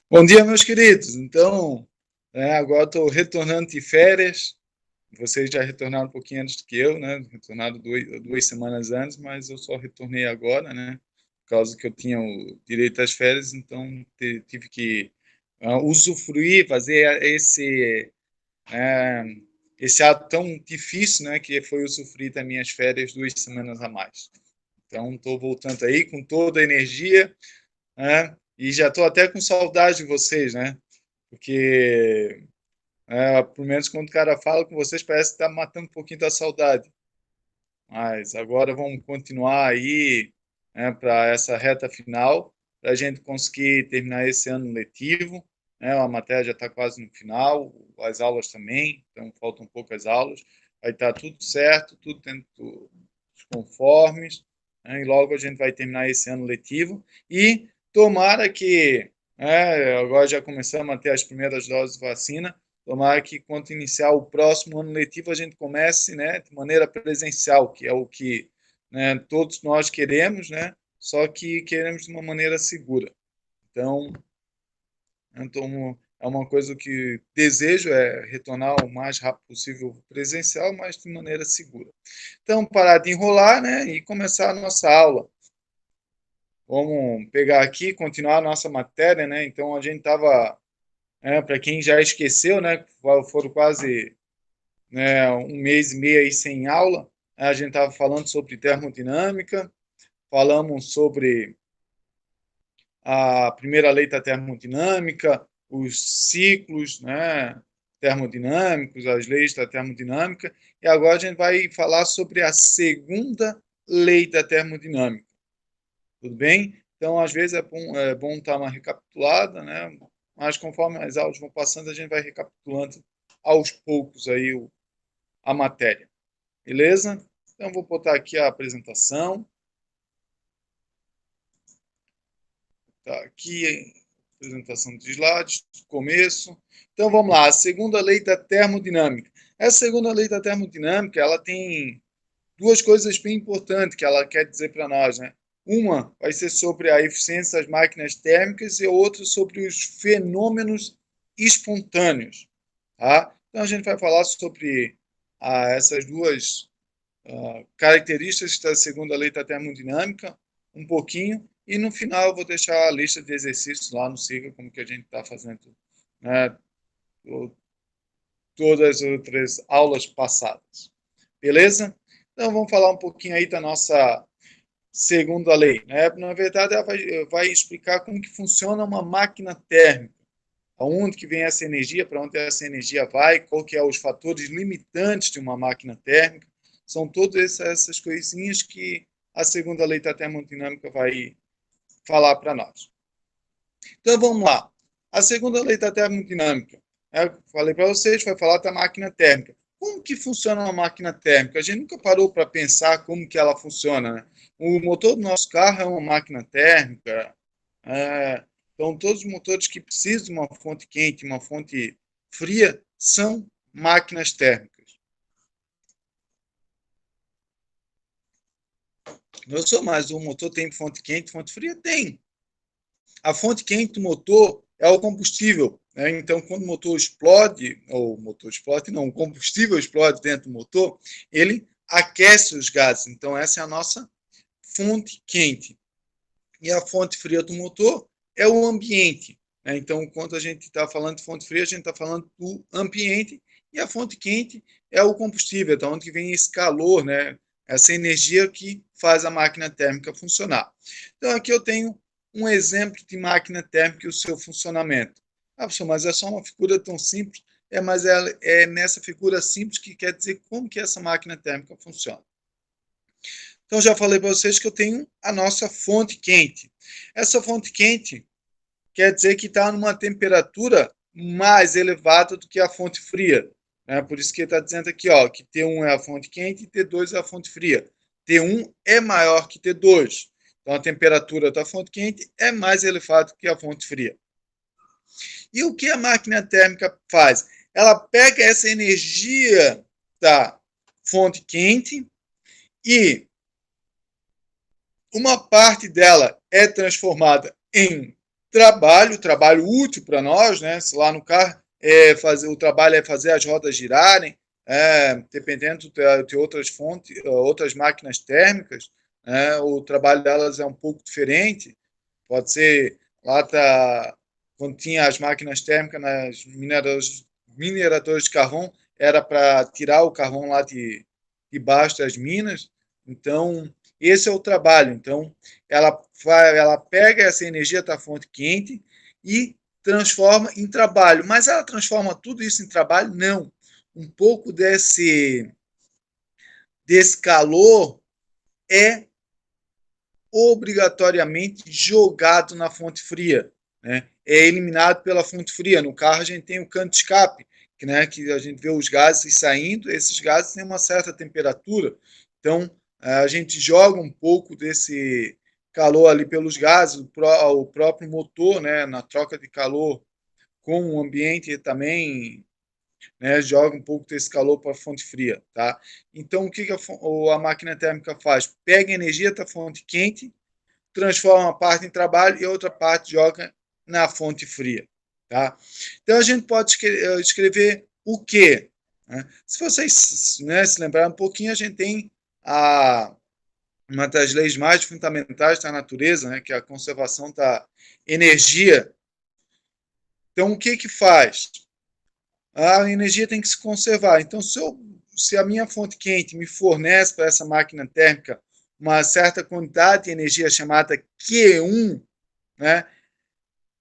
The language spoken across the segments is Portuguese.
Bom dia, meus queridos. Então, agora estou retornando de férias. Vocês já retornaram um pouquinho antes do que eu, né? Retornaram duas semanas antes, mas eu só retornei agora, né? Por causa que eu tinha o direito às férias, então tive que usufruir, fazer uh, esse ato tão difícil, né? Que foi usufruir das minhas férias 2 semanas a mais. Então, estou voltando aí com toda a energia, né? E já estou até com saudade de vocês, né? Porque, pelo menos quando o cara fala com vocês, parece que está matando um pouquinho da saudade. Mas agora vamos continuar aí, né, para essa reta final, para a gente conseguir terminar esse ano letivo. Né, a matéria já está quase no final, as aulas também, então faltam poucas aulas. Vai estar tudo certo, tudo dentro dos conformes, né, e logo a gente vai terminar esse ano letivo. E tomara que, agora já começamos a ter as primeiras doses de vacina. Tomara que, quando iniciar o próximo ano letivo, a gente comece, né, de maneira presencial, que é o que, né, todos nós queremos, né, só que queremos de uma maneira segura. Então, é uma coisa que desejo é retornar o mais rápido possível presencial, mas de maneira segura. Então, parar de enrolar, né, e começar a nossa aula. Vamos pegar aqui, continuar a nossa matéria, né? Então, a gente estava, para quem já esqueceu, né, foram quase, né, 1 mês e meio aí sem aula. A gente estava falando sobre termodinâmica, falamos sobre a primeira lei da termodinâmica, os ciclos, né, termodinâmicos, as leis da termodinâmica, e agora a gente vai falar sobre a segunda lei da termodinâmica. Tudo bem? Então, às vezes é bom dar uma recapitulada, né? Mas conforme as aulas vão passando, a gente vai recapitulando aos poucos aí a matéria. Beleza? Então, vou botar aqui a apresentação. Tá aqui a apresentação de slides, começo. Então, vamos lá. A segunda lei da termodinâmica. Essa segunda lei da termodinâmica, ela tem duas coisas bem importantes que ela quer dizer para nós, né? Uma vai ser sobre a eficiência das máquinas térmicas e a outra sobre os fenômenos espontâneos. Tá? Então, a gente vai falar sobre essas duas características da segunda lei da termodinâmica, um pouquinho, e no final eu vou deixar a lista de exercícios lá no Siga, como que a gente está fazendo, né, todas as outras aulas passadas. Beleza? Então vamos falar um pouquinho aí da nossa segunda lei. Né? Na verdade, ela vai explicar como que funciona uma máquina térmica, aonde que vem essa energia, para onde essa energia vai, qual que é os fatores limitantes de uma máquina térmica. São todas essas coisinhas que a segunda lei da termodinâmica vai falar para nós. Então vamos lá. A segunda lei da termodinâmica, falei para vocês, vai falar da máquina térmica. Como que funciona uma máquina térmica? A gente nunca parou para pensar como que ela funciona, né? O motor do nosso carro é uma máquina térmica. É, então, todos os motores que precisam de uma fonte quente, uma fonte fria, são máquinas térmicas. Não sou mais, o motor tem fonte quente, fonte fria? Tem. A fonte quente do motor é o combustível. Né? Então, quando o motor explode, ou o motor explode, não, o combustível explode dentro do motor, ele aquece os gases. Então, essa é a nossa fonte quente. E a fonte fria do motor é o ambiente. Né? Então, quando a gente está falando de fonte fria, a gente está falando do ambiente, e a fonte quente é o combustível, da onde vem esse calor, né? Essa energia que faz a máquina térmica funcionar. Então, aqui eu tenho um exemplo de máquina térmica e o seu funcionamento. Ah, professor, mas é só uma figura tão simples. Mas é nessa figura simples que quer dizer como que essa máquina térmica funciona. Então, já falei para vocês que eu tenho a nossa fonte quente. Essa fonte quente quer dizer que está numa temperatura mais elevada do que a fonte fria. Né? Por isso que ele está dizendo aqui ó, que T1 é a fonte quente e T2 é a fonte fria. T1 é maior que T2. Então, a temperatura da fonte quente é mais elevada que a fonte fria. E o que a máquina térmica faz? Ela pega essa energia da fonte quente e uma parte dela é transformada em trabalho útil para nós, né? Se lá no carro o trabalho é fazer as rodas girarem, dependendo de outras fontes, outras máquinas térmicas, o trabalho delas é um pouco diferente. Pode ser lá quando tinha as máquinas térmicas nas mineradoras de carvão, era para tirar o carvão lá de baixo das minas. Então, esse é o trabalho. Então, ela pega essa energia da fonte quente e transforma em trabalho. Mas ela transforma tudo isso em trabalho? Não. Um pouco desse calor é obrigatoriamente jogado na fonte fria, né? É eliminado pela fonte fria. No carro a gente tem o cano de escape, que a gente vê os gases saindo. Esses gases têm uma certa temperatura, então a gente joga um pouco desse calor ali pelos gases, o próprio motor, né, na troca de calor com o ambiente também, né, joga um pouco desse calor para a fonte fria, tá? Então, o que a máquina térmica faz? Pega a energia da fonte quente, transforma uma parte em trabalho e a outra parte joga na fonte fria, tá? Então, a gente pode escrever o quê? Né? Se vocês, né, se lembrarem um pouquinho, a gente tem uma das leis mais fundamentais da natureza, né, que é a conservação da energia. Então, o que faz? A energia tem que se conservar. Então, se a minha fonte quente me fornece para essa máquina térmica uma certa quantidade de energia chamada Q1, né,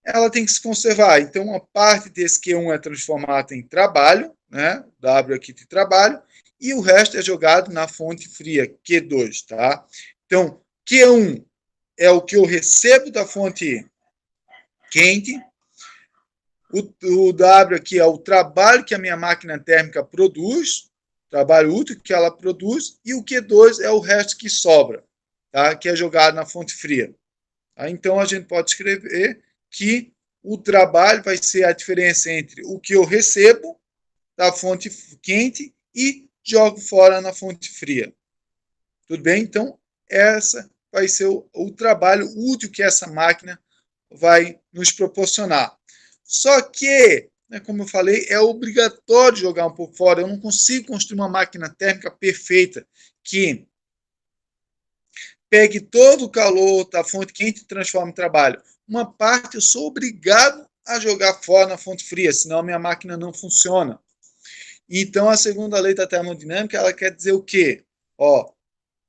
ela tem que se conservar. Então, uma parte desse Q1 é transformada em trabalho, né, W aqui de trabalho, e o resto é jogado na fonte fria, Q2. Tá? Então, Q1 é o que eu recebo da fonte quente. O W aqui é o trabalho que a minha máquina térmica produz, trabalho útil que ela produz, e o Q2 é o resto que sobra, tá? Que é jogado na fonte fria. Tá? Então, a gente pode escrever que o trabalho vai ser a diferença entre o que eu recebo da fonte quente e jogo fora na fonte fria. Tudo bem? Então, essa vai ser o trabalho útil que essa máquina vai nos proporcionar. Só que, né, como eu falei, é obrigatório jogar um pouco fora. Eu não consigo construir uma máquina térmica perfeita que pegue todo o calor da fonte quente e transforme em trabalho. Uma parte eu sou obrigado a jogar fora na fonte fria, senão a minha máquina não funciona. Então, a segunda lei da termodinâmica, ela quer dizer o quê?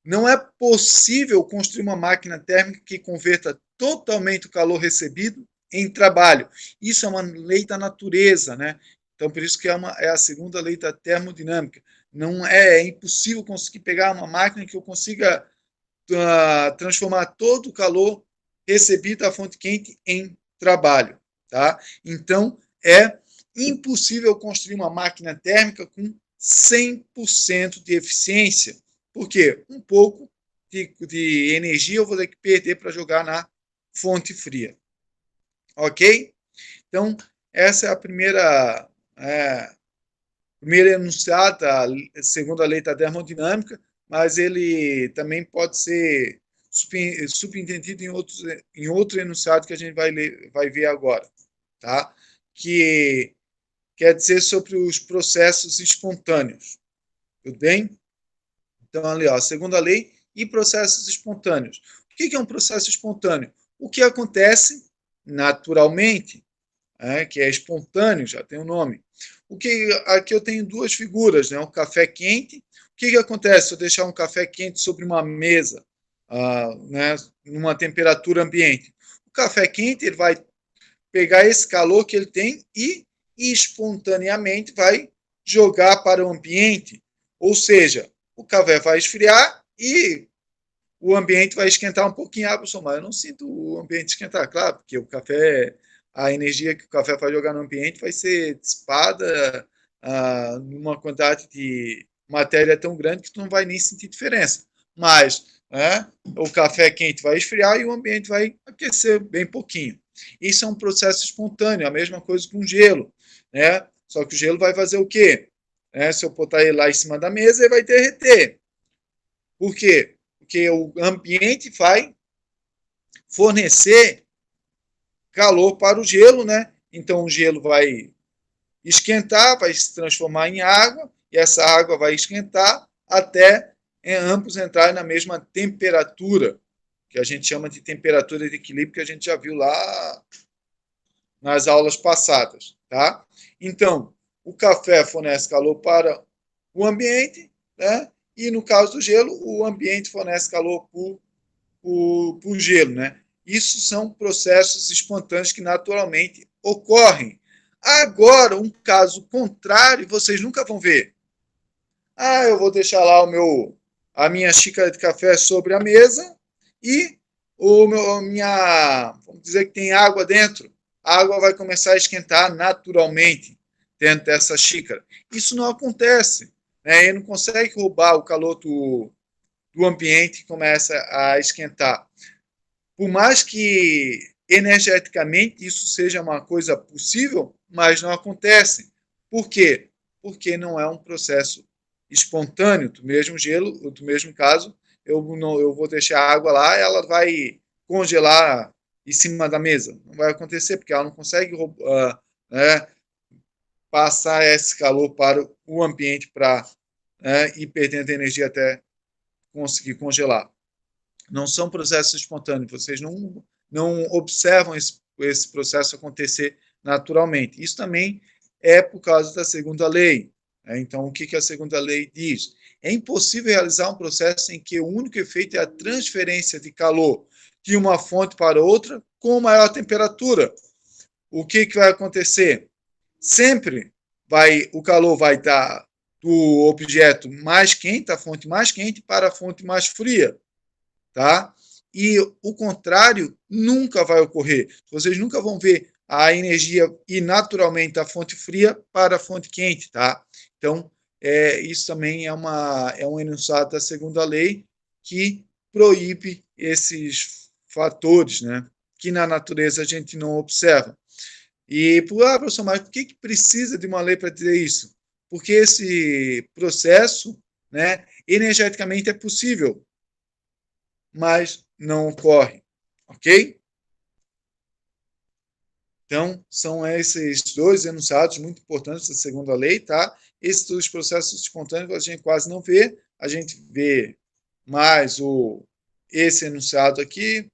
Não é possível construir uma máquina térmica que converta totalmente o calor recebido em trabalho. Isso é uma lei da natureza, né? Então, por isso que é a segunda lei da termodinâmica. Não é impossível conseguir pegar uma máquina que eu consiga transformar todo o calor recebido da fonte quente em trabalho, tá? Então, é impossível construir uma máquina térmica com 100% de eficiência. Por quê? Um pouco de energia eu vou ter que perder para jogar na fonte fria. Ok? Então, essa é a primeira enunciado, a segunda lei da termodinâmica, mas ele também pode ser subentendido em outro enunciado que a gente vai ver agora, tá? Que quer dizer sobre os processos espontâneos. Tudo bem? Então, ali, a segunda lei e processos espontâneos. O que é um processo espontâneo? O que acontece naturalmente, que é espontâneo, já tem o nome. Aqui eu tenho duas figuras, né? O café quente. O que acontece se eu deixar um café quente sobre uma mesa, né, numa temperatura ambiente? O café quente ele vai pegar esse calor que ele tem e espontaneamente vai jogar para o ambiente. Ou seja, o café vai esfriar e o ambiente vai esquentar um pouquinho. Mas eu não sinto o ambiente esquentar, claro, porque o café, a energia que o café vai jogar no ambiente vai ser dissipada numa quantidade de matéria tão grande que tu não vai nem sentir diferença. Mas o café quente vai esfriar e o ambiente vai aquecer bem pouquinho. Isso é um processo espontâneo, a mesma coisa com gelo, né? Só que o gelo vai fazer o quê? Se eu botar ele lá em cima da mesa, ele vai derreter. Por quê? Porque o ambiente vai fornecer calor para o gelo, né? Então o gelo vai esquentar, vai se transformar em água, e essa água vai esquentar até ambos entrarem na mesma temperatura, que a gente chama de temperatura de equilíbrio, que a gente já viu lá nas aulas passadas, tá? Então, o café fornece calor para o ambiente, né? E no caso do gelo, o ambiente fornece calor para o gelo, né? Isso são processos espontâneos que naturalmente ocorrem. Agora, um caso contrário, vocês nunca vão ver. Ah, eu vou deixar lá a minha xícara de café sobre a mesa e vamos dizer que tem água dentro. A água vai começar a esquentar naturalmente dentro dessa xícara. Isso não acontece. Né? Ele não consegue roubar o calor do ambiente que começa a esquentar. Por mais que energeticamente isso seja uma coisa possível, mas não acontece. Por quê? Porque não é um processo espontâneo. Do mesmo gelo, do mesmo caso, eu vou deixar a água lá, ela vai congelar em cima da mesa. Não vai acontecer, porque ela não consegue né, passar esse calor para o ambiente para ir perdendo energia até conseguir congelar. Não são processos espontâneos, vocês não observam esse processo acontecer naturalmente. Isso também é por causa da segunda lei. Então, o que a segunda lei diz? É impossível realizar um processo em que o único efeito é a transferência de calor de uma fonte para outra com maior temperatura. O que vai acontecer? Sempre o calor vai estar do objeto mais quente, da fonte mais quente, para a fonte mais fria. Tá? E o contrário nunca vai ocorrer. Vocês nunca vão ver a energia ir naturalmente da fonte fria para a fonte quente, tá? Então, isso também é um enunciado da segunda lei que proíbe esses fatores, né? Que na natureza a gente não observa. E, professor, mas por que precisa de uma lei para dizer isso? Porque esse processo, né, energeticamente é possível, mas não ocorre, ok? Então, são esses dois enunciados muito importantes da segunda lei, tá? Esses dois processos espontâneos a gente quase não vê, a gente vê mais esse enunciado aqui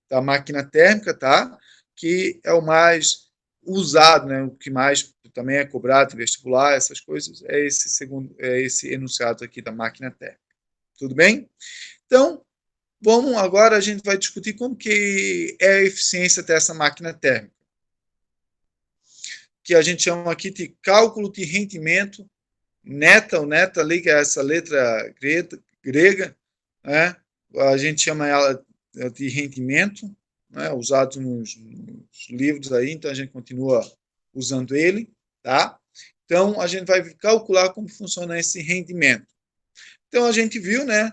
da máquina térmica, tá? Que é o mais usado, né? O que mais também é cobrado em vestibular, essas coisas, é esse enunciado aqui da máquina térmica. Tudo bem? Então, vamos agora, a gente vai discutir como que é a eficiência dessa máquina térmica, que a gente chama aqui de cálculo de rendimento neta, o neta ali, que é essa letra grega, né? A gente chama ela de rendimento, né? Usado nos livros aí, então a gente continua usando ele, tá? Então, a gente vai calcular como funciona esse rendimento. Então, a gente viu, né,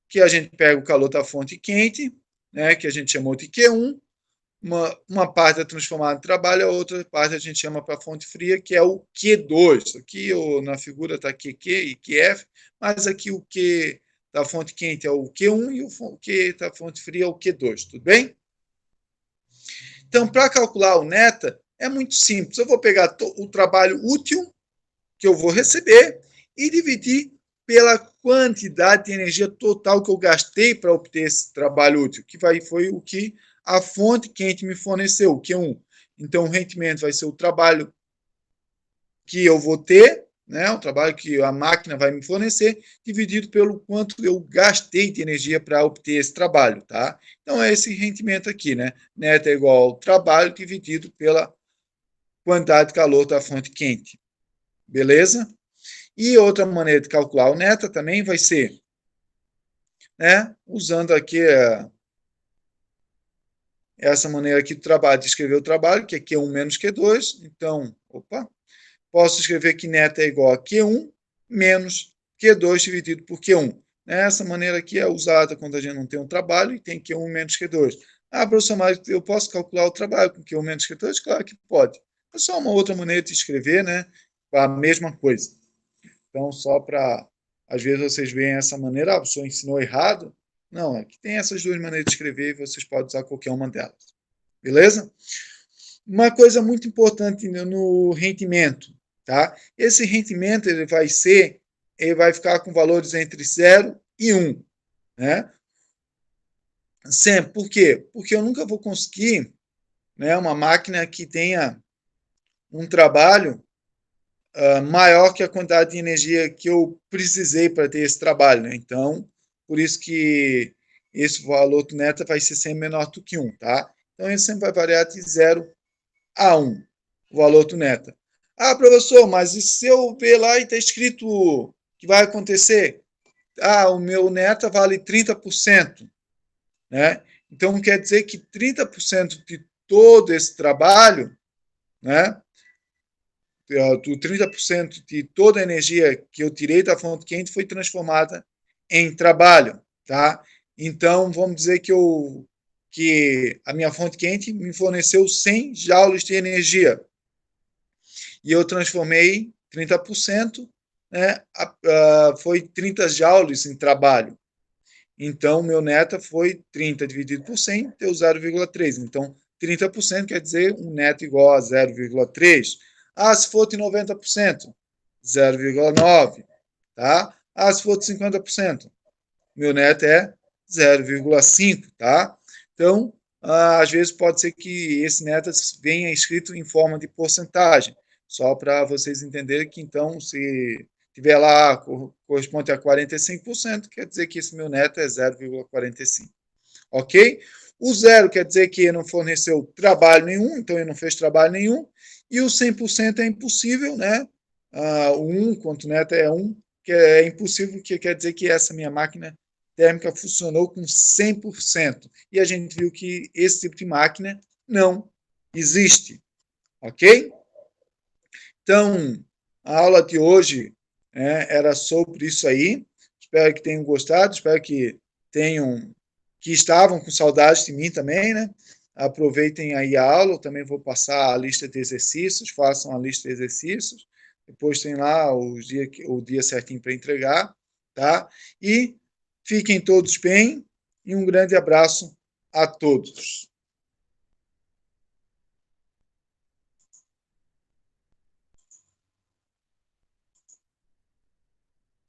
que a gente pega o calor da fonte quente, né, que a gente chamou de Q1, uma parte é transformada em trabalho, a outra parte a gente chama para fonte fria, que é o Q2. Aqui na figura está QQ e QF, mas aqui o Q da fonte quente é o Q1 e o Q da fonte fria é o Q2, tudo bem? Então, para calcular o neta, é muito simples. Eu vou pegar o trabalho útil que eu vou receber e dividir pela quantidade de energia total que eu gastei para obter esse trabalho útil, que foi o que a fonte quente me forneceu, o Q1. Então, o rendimento vai ser o trabalho que eu vou ter, né, o trabalho que a máquina vai me fornecer, dividido pelo quanto eu gastei de energia para obter esse trabalho, tá? Então, é esse rendimento aqui, né? Neto é igual ao trabalho dividido pela quantidade de calor da fonte quente. Beleza? E outra maneira de calcular o neta também vai ser, né, usando aqui essa maneira aqui do trabalho, de escrever o trabalho, que é Q1 menos Q2. Então, posso escrever que neta é igual a Q1 menos Q2 dividido por Q1. Essa maneira aqui é usada quando a gente não tem um trabalho e tem Q1 menos Q2. Ah, professor, mas eu posso calcular o trabalho com Q1 menos Q2? Claro que pode. É só uma outra maneira de escrever, né, a mesma coisa. Então, só para, às vezes, vocês veem essa maneira, o professor ensinou errado. Não, é que tem essas duas maneiras de escrever e vocês podem usar qualquer uma delas. beleza? Uma coisa muito importante no rendimento, tá? Esse rendimento ele vai ficar com valores entre 0 e 1, né? Sempre. Por quê? Porque eu nunca vou conseguir, né, uma máquina que tenha um trabalho maior que a quantidade de energia que eu precisei para ter esse trabalho, né? Então, por isso que esse valor do neto vai ser sempre menor do que 1, tá? Então, ele sempre vai variar de 0 a 1, o valor do neta. Ah, professor, mas e se eu ver lá e está escrito que vai acontecer? Ah, o meu neta vale 30%, né? Então, quer dizer que 30% de todo esse trabalho, né? 30% de toda a energia que eu tirei da fonte quente foi transformada em trabalho, tá? Então, vamos dizer que a minha fonte quente me forneceu 100 joules de energia e eu transformei 30%, né? Foi 30 joules em trabalho. Então, meu neta foi 30 dividido por 100, deu 0,3. Então, 30% quer dizer um neto igual a 0,3. Ah, se for de 90%, 0,9. Tá? Ah, se for de 50%, meu neto é 0,5. Tá? Então, às vezes pode ser que esse neto venha escrito em forma de porcentagem, só para vocês entenderem que, então, se tiver lá, corresponde a 45%, quer dizer que esse meu neto é 0,45. Ok? O zero quer dizer que ele não forneceu trabalho nenhum, então ele não fez trabalho nenhum. E o 100% é impossível, né? O 1, quanto neto é 1, que é impossível, que quer dizer que essa minha máquina térmica funcionou com 100%. E a gente viu que esse tipo de máquina não existe. Ok? Então, a aula de hoje era sobre isso aí. Espero que tenham gostado, espero que estavam com saudade de mim também, né? Aproveitem aí a aula, eu também vou passar a lista de exercícios, façam a lista de exercícios, depois tem lá o dia certinho para entregar, tá? E fiquem todos bem e um grande abraço a todos.